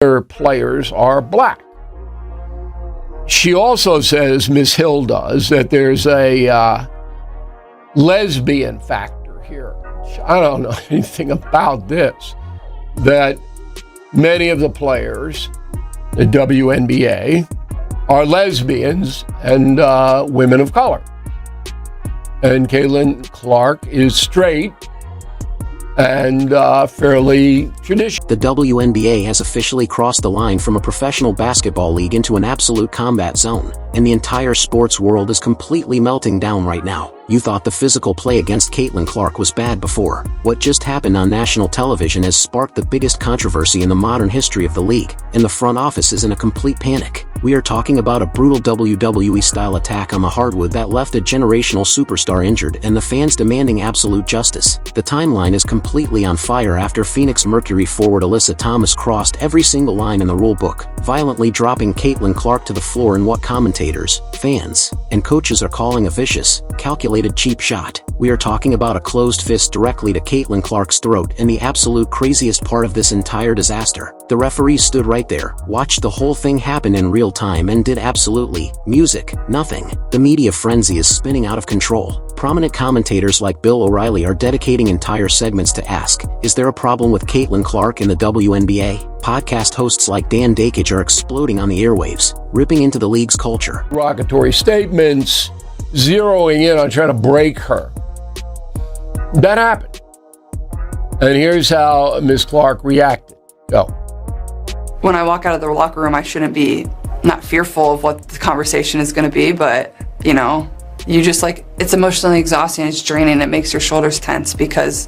other players are black. She also says, Miss Hill does, that there's a lesbian factor here. I don't know anything about this. That many of the players, the WNBA, are lesbians and women of color. And Caitlin Clark is straight and fairly traditional. The WNBA has officially crossed the line from a professional basketball league into an absolute combat zone, and the entire sports world is completely melting down right now. You thought the physical play against Caitlin Clark was bad before. What just happened on national television has sparked the biggest controversy in the modern history of the league, and the front office is in a complete panic. We are talking about a brutal WWE-style attack on the hardwood that left a generational superstar injured and the fans demanding absolute justice. The timeline is completely on fire after Phoenix Mercury forward Alyssa Thomas crossed every single line in the rulebook, violently dropping Caitlin Clark to the floor in what commentators, fans, and coaches are calling a vicious, calculated cheap shot. We are talking about a closed fist directly to Caitlin Clark's throat, and the absolute craziest part of this entire disaster. The referee stood right there, watched the whole thing happen in real time, and did absolutely nothing. The media frenzy is spinning out of control. Prominent commentators like Bill O'Reilly are dedicating entire segments to ask, is there a problem with Caitlin Clark in the WNBA? Podcast hosts like Dan Dakich are exploding on the airwaves, ripping into the league's culture. Derogatory statements, zeroing in on trying to break her. That happened. And here's how Ms. Clark reacted. Go. When I walk out of the locker room, I shouldn't be not fearful of what the conversation is going to be, but, you just it's emotionally exhausting, it's draining, it makes your shoulders tense because,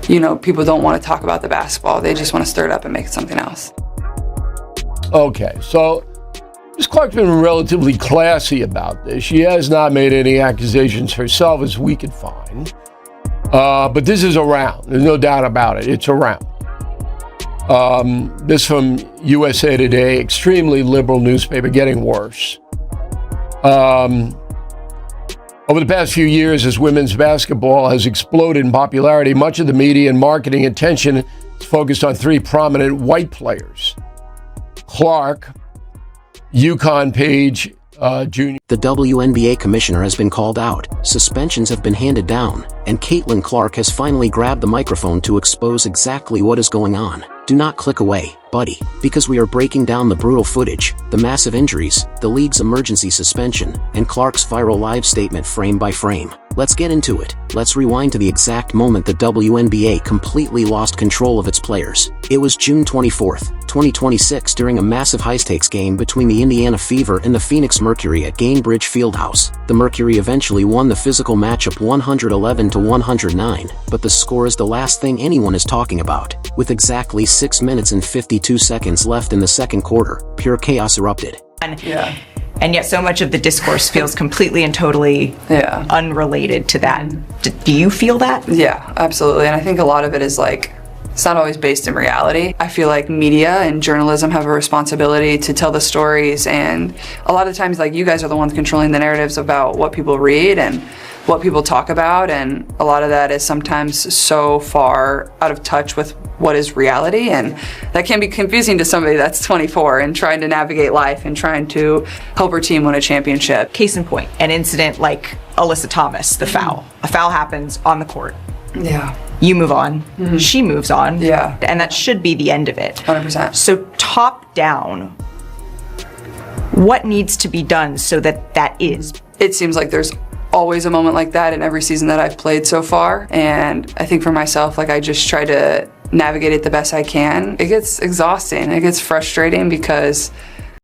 people don't want to talk about the basketball. They just want to stir it up and make it something else. Okay, so Ms. Clark's been relatively classy about this. She has not made any accusations herself, as we can find. But this is around. There's no doubt about it. It's around. This from USA Today, extremely liberal newspaper, getting worse. Over the past few years, as women's basketball has exploded in popularity, much of the media and marketing attention is focused on three prominent white players. Clark, UConn Page Jr. The WNBA commissioner has been called out, suspensions have been handed down, and Caitlin Clark has finally grabbed the microphone to expose exactly what is going on. Do not click away, buddy, because we are breaking down the brutal footage, the massive injuries, the league's emergency suspension, and Clark's viral live statement frame by frame. Let's get into it. Let's rewind to the exact moment the WNBA completely lost control of its players. It was June 24th, 2026 during a massive high-stakes game between the Indiana Fever and the Phoenix Mercury at Gainbridge Fieldhouse. The Mercury eventually won the physical matchup 111-109, but the score is the last thing anyone is talking about. With exactly 6 minutes and 52 seconds left in the second quarter, pure chaos erupted. Yeah. And yet so much of the discourse feels completely and totally unrelated to that. Do you feel that? Yeah, absolutely. And I think a lot of it is it's not always based in reality. I feel like media and journalism have a responsibility to tell the stories, and a lot of times you guys are the ones controlling the narratives about what people read and what people talk about, and a lot of that is sometimes so far out of touch with what is reality, and that can be confusing to somebody that's 24 and trying to navigate life and trying to help her team win a championship. Case in point, an incident like Alyssa Thomas, the foul. A foul happens on the court. Yeah. You move on, she moves on, and that should be the end of it. 100%. So top down, what needs to be done so that is? It seems like there's always a moment like that in every season that I've played so far, and I think for myself, I just try to navigate it the best I can. It gets exhausting, it gets frustrating because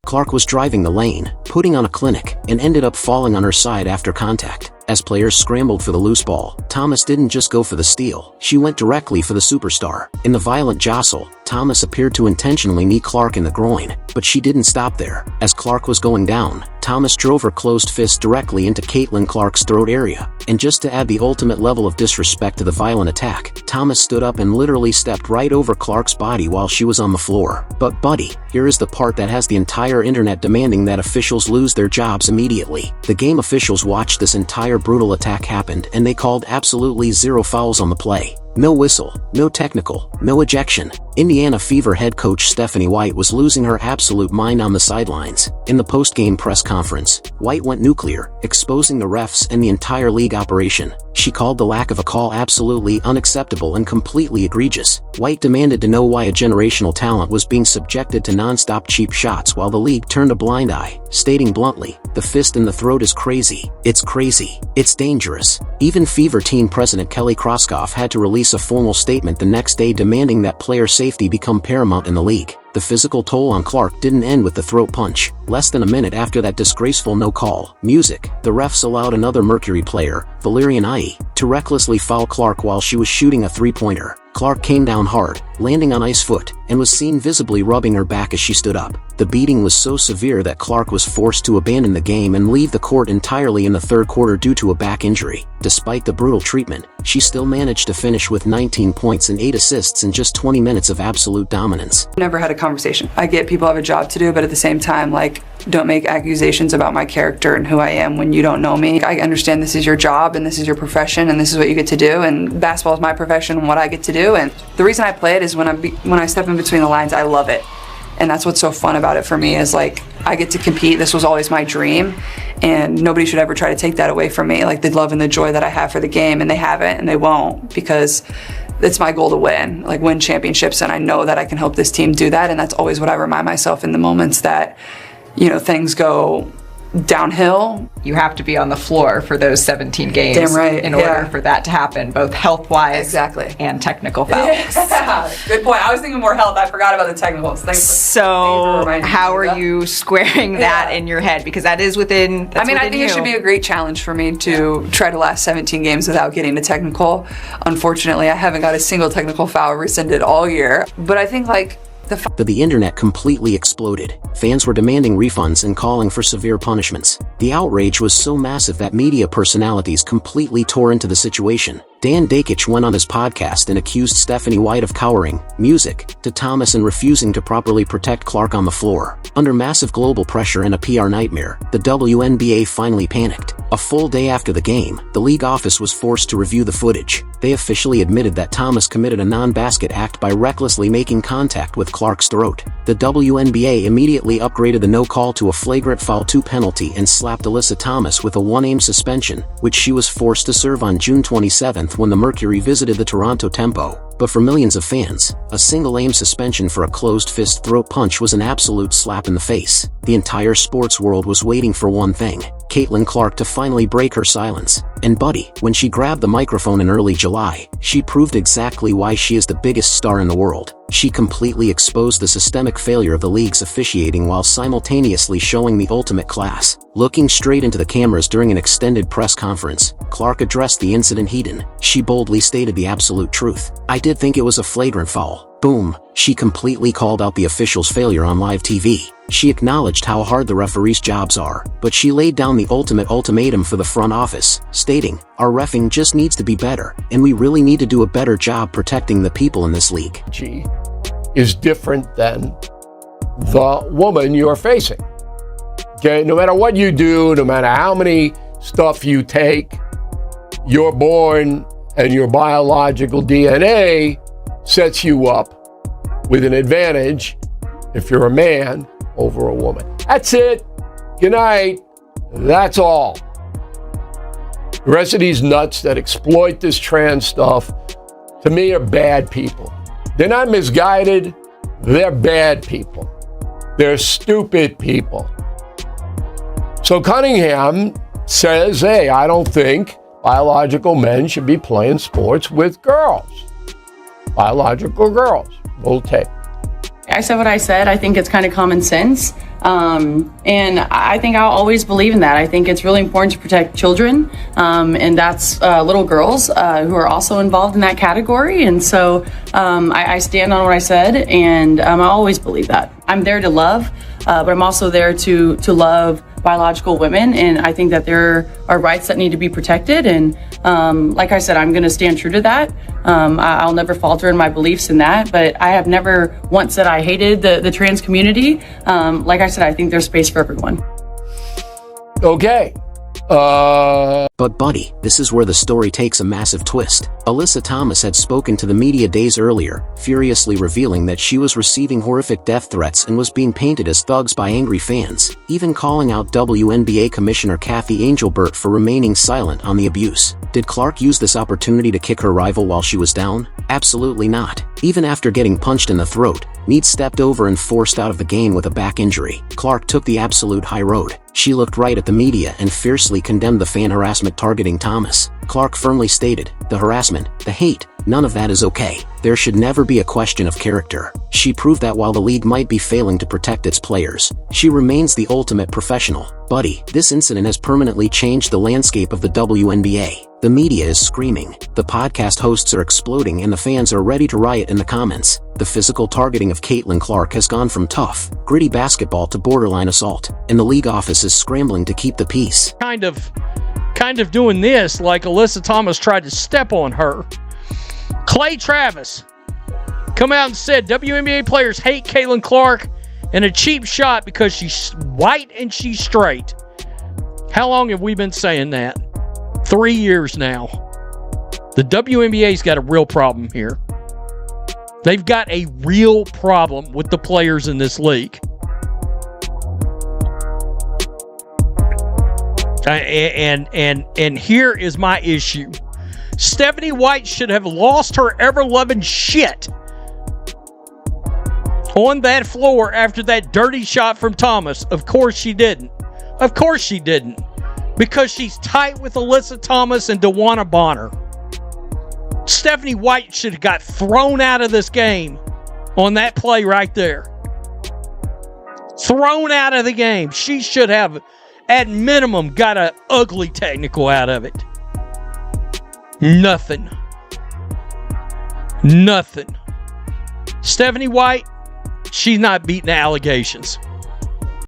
Clark was driving the lane, putting on a clinic, and ended up falling on her side after contact. As players scrambled for the loose ball, Thomas didn't just go for the steal, she went directly for the superstar. In the violent jostle, Thomas appeared to intentionally knee Clark in the groin, But she didn't stop there. As Clark was going down, Thomas drove her closed fist directly into Caitlin Clark's throat area. And just to add the ultimate level of disrespect to the violent attack, Thomas stood up and literally stepped right over Clark's body while she was on the floor. But buddy, here is the part that has the entire internet demanding that officials lose their jobs immediately. The game officials watched this entire brutal attack happen and they called absolutely 0 fouls on the play. No whistle, no technical, no ejection. Indiana Fever head coach Stephanie White was losing her absolute mind on the sidelines. In the post-game press conference, White went nuclear, exposing the refs and the entire league operation. She called the lack of a call absolutely unacceptable and completely egregious. White demanded to know why a generational talent was being subjected to non-stop cheap shots while the league turned a blind eye, stating bluntly, "The fist in the throat is crazy. It's crazy. It's dangerous." Even Fever team president Kelly Kroskoff had to release a formal statement the next day demanding that player safety become paramount in the league. The physical toll on Clark didn't end with the throat punch. Less than a minute after that disgraceful no-call music, the refs allowed another Mercury player, Valerian Ai, to recklessly foul Clark while she was shooting a three-pointer. Clark came down hard, landing on Ai's foot, and was seen visibly rubbing her back as she stood up. The beating was so severe that Clark was forced to abandon the game and leave the court entirely in the third quarter due to a back injury. Despite the brutal treatment, she still managed to finish with 19 points and 8 assists in just 20 minutes of absolute dominance. Never had a conversation. I get people have a job to do, but at the same time, like, don't make accusations about my character and who I am when you don't know me. I understand this is your job and this is your profession and this is what you get to do, and basketball is my profession and what I get to do. And the reason I play it is when I step in between the lines, I love it. And that's what's so fun about it for me is like, I get to compete. This was always my dream and nobody should ever try to take that away from me. Like the love and the joy that I have for the game, and they haven't and they won't, because it's my goal to win, like win championships. And I know that I can help this team do that. And that's always what I remind myself in the moments that, you know, things go downhill. You have to be on the floor for those 17 games. Damn right, in order for that to happen, both health-wise and technical fouls. Yeah. Good point. I was thinking more health. I forgot about the technicals. So how are you squaring that in your head? Because that is within I think it should be a great challenge for me to try to last 17 games without getting a technical. Unfortunately, I haven't got a single technical foul rescinded all year. But I think like the internet completely exploded. Fans were demanding refunds and calling for severe punishments. The outrage was so massive that media personalities completely tore into the situation. Dan Dakich went on his podcast and accused Stephanie White of cowering, music, to Thomas and refusing to properly protect Clark on the floor. Under massive global pressure and a PR nightmare, the WNBA finally panicked. A full day after the game, the league office was forced to review the footage. They officially admitted that Thomas committed a non-basket act by recklessly making contact with Clark's throat. The WNBA immediately upgraded the no call to a flagrant foul 2 penalty and slapped Alyssa Thomas with a 1-game suspension, which she was forced to serve on June 27th when the Mercury visited the Toronto Tempo. But for millions of fans, a single-aim suspension for a closed-fist throat punch was an absolute slap in the face. The entire sports world was waiting for one thing: Caitlin Clark to finally break her silence. And buddy, when she grabbed the microphone in early July, she proved exactly why she is the biggest star in the world. She completely exposed the systemic failure of the league's officiating while simultaneously showing the ultimate class. Looking straight into the cameras during an extended press conference, Clark addressed the incident head-on. She boldly stated the absolute truth. "I did think it was a flagrant foul." Boom. She completely called out the officials' failure on live TV. She acknowledged how hard the referees' jobs are, but she laid down the ultimate ultimatum for the front office, stating, "Our reffing just needs to be better, and we really need to do a better job protecting the people in this league." She is different than the woman you're facing. Okay, no matter what you do, no matter how many stuff you take, you're born and your biological DNA sets you up with an advantage if you're a man over a woman. That's it. Good night. That's all. The rest of these nuts that exploit this trans stuff, to me, are bad people. They're not misguided. They're bad people. They're stupid people. So Cunningham says, hey, I don't think biological men should be playing sports with girls. Biological girls. Roll tape. I said what I said. I think it's kind of common sense. And I think I'll always believe in that. I think it's really important to protect children. And that's little girls who are also involved in that category. And so I stand on what I said, and I always believe that. I'm there to love, but I'm also there to love biological women, and I think that there are rights that need to be protected. And like I said, I'm going to stand true to that. I'll never falter in my beliefs in that, but I have never once said I hated the trans community. Like I said, I think there's space for everyone. Okay. But buddy, this is where the story takes a massive twist. Alyssa Thomas had spoken to the media days earlier, furiously revealing that she was receiving horrific death threats and was being painted as thugs by angry fans, even calling out WNBA Commissioner Kathy Angelbert for remaining silent on the abuse. Did Clark use this opportunity to kick her rival while she was down? Absolutely not. Even after getting punched in the throat, Mead stepped over and forced out of the game with a back injury. Clark took the absolute high road. She looked right at the media and fiercely condemned the fan harassment targeting Thomas. Clark firmly stated, the harassment, the hate, none of that is okay. There should never be a question of character. She proved that while the league might be failing to protect its players, she remains the ultimate professional. Buddy, this incident has permanently changed the landscape of the WNBA. The media is screaming, the podcast hosts are exploding, and the fans are ready to riot in the comments. The physical targeting of Caitlin Clark has gone from tough, gritty basketball to borderline assault, and the league office is scrambling to keep the peace. Kind of doing this like Alyssa Thomas tried to step on her. Clay Travis come out and said WNBA players hate Caitlin Clark and a cheap shot because she's white and she's straight. How long have we been saying that? 3 years now. The WNBA's got a real problem here. They've got a real problem with the players in this league. And here is my issue. Stephanie White should have lost her ever-loving shit on that floor after that dirty shot from Thomas. Of course she didn't. Of course she didn't. Because she's tight with Alyssa Thomas and DeWanna Bonner. Stephanie White should have got thrown out of this game on that play right there. Thrown out of the game. She should have, at minimum, got an ugly technical out of it. Nothing. Stephanie White, she's not beating the allegations.